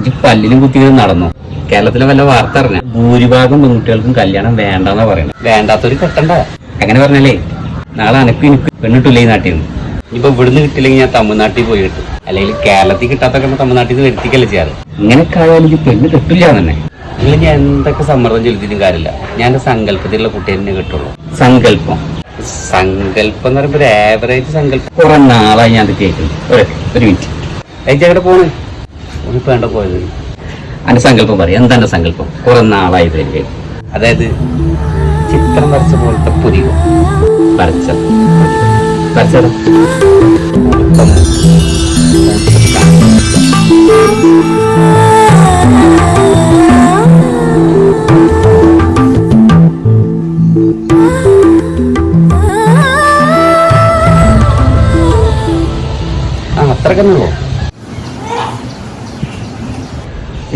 ഈ പല്ലിലും കുത്തിയത് നടന്നു. കേരളത്തിലെ വല്ല വാർത്ത അറിഞ്ഞ ഭൂരിഭാഗം പെൺകുട്ടികൾക്കും കല്യാണം വേണ്ടെന്നാ പറയുന്നത്. വേണ്ടാത്തൊരു കെട്ടണ്ട. അങ്ങനെ പറഞ്ഞാലേ നാളെ അനക്കും എനിക്ക് പെണ്ണിട്ടില്ലേ ഈ നാട്ടിൽ നിന്ന്. ഇനിയിപ്പോ ഇവിടുന്ന് കിട്ടില്ലെങ്കിൽ ഞാൻ തമിഴ്നാട്ടിൽ പോയി കിട്ടും. അല്ലെങ്കിൽ കേരളത്തിൽ കിട്ടാത്തൊക്കെ തമിഴ്നാട്ടിൽ നിന്ന് വരുത്തിക്കല്ലേ ചെയ്യാറ്. ഇങ്ങനെയൊക്കെ ആയാലും ഈ പെണ്ണ് കിട്ടില്ല തന്നെ. അല്ലെങ്കിൽ ഞാൻ എന്തൊക്കെ സമ്മർദ്ദം ചെലുത്തിയിട്ടും കാര്യമില്ല. ഞാൻ എന്റെ സങ്കല്പത്തിലുള്ള കുട്ടിയെ തന്നെ കിട്ടുള്ളൂ. സങ്കല്പം സങ്കല്പം എന്ന് പറയുമ്പോൾ ഒരു ആവറേജ് സങ്കല്പം. കുറെ നാളായി ഞാൻ അത് കേൾക്കുന്നു. ഒരു മിനിറ്റ് എവിടെ പോണ് ഒന്നിപ്പോ വേണ്ട പോയത്. എന്റെ സങ്കല്പം പറയും. എന്താ എന്റെ സങ്കല്പം? കുറെ നാളായി ഇത്. അതായത് ചിത്രം വരച്ച പോലത്തെ പുരികം വരച്ചത് വരച്ചത് അത്രക്കെന്നുള്ളൂ.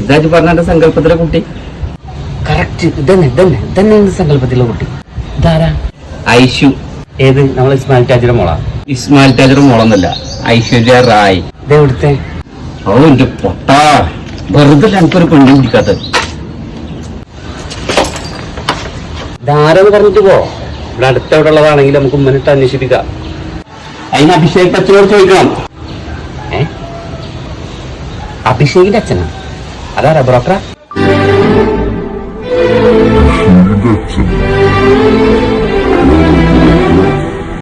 ഇതായിട്ട് പറഞ്ഞ സങ്കല്പത്തിലെ കുട്ടി കറക്റ്റ് ഇതന്നെ സങ്കല്പത്തിലെ കുട്ടി. ഇതാരാ? ഐഷു. ഏത്? നമ്മളെ ഇസ്മായിൽ ടാജിയുടെ മോളാ. ഇസ്മായിൽ ടാജിയുടെ മോളൊന്നുമല്ല, ഐശ്വര്യ റായ്. ഇതെവിടുത്തെ? ഓ എന്റെ പൊട്ടാ, വെറുതെ എനിക്കൊരു പെണ്ണു പിടിക്കാത്തത്. ഇതാരെന്ന് പറഞ്ഞിട്ട് പോ. ഇവിടെ അടുത്ത് എവിടെ ഉള്ളതാണെങ്കിൽ നമുക്ക് ഉമ്മനിട്ട് അന്വേഷിപ്പിക്കാം. അതിന് അഭിഷേക് അച്ഛനോട് ചോദിക്കണം. അഭിഷേകിന്റെ അച്ഛനാ? അതാരാ ബ്രോക്കറാ?